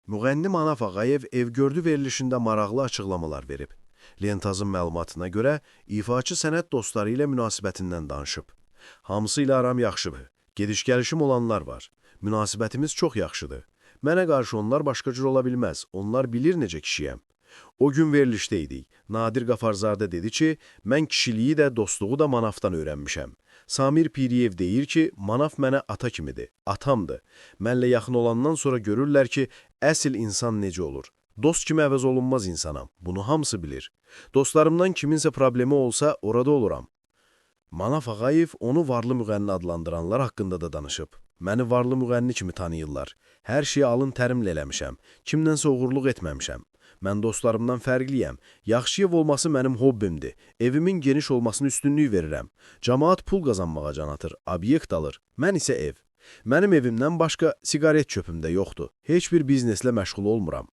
Müğənni Manaf Ağayev ev-gördü verilişində maraqlı açıqlamalar verib. Lentazın məlumatına görə ifaçı sənət dostları ilə münasibətindən danışıb. Hamısı ilə aram yaxşıdır. Gediş-gəlişim olanlar var. Münasibətimiz çox yaxşıdır. Mənə qarşı onlar başqa cür ola bilməz. Onlar bilir necə kişiyəm. O gün verilişdə idik. Nadir Qafarzadə dedi ki, mən kişiliyi də, dostluğu da Manafdan öyrənmişəm. Samir Piriyev deyir ki, Manaf mənə ata kimidir, atamdır. Mənlə yaxın olandan sonra görürlər ki, əsl insan necə olur. Dost kimi əvəz olunmaz insanam. Bunu hamısı bilir. Dostlarımdan kiminsə problemi olsa, orada oluram. Manaf Ağayev onu varlı müğənni adlandıranlar haqqında da danışıb. Məni varlı müğənni kimi tanıyırlar. Hər şeyi alın tərimlə eləmişəm. Kimdənsə uğurluq etməmişəm. Mən dostlarımdan fərqliyəm. Yaxşı ev olması mənim hobbimdir. Evimin geniş olmasını üstünlük verirəm. Camaat pul qazanmağa can atır, obyekt alır. Mən isə ev. Mənim evimdən başqa siqaret çöpüm də yoxdur. Heç bir bizneslə məşğul olmuram.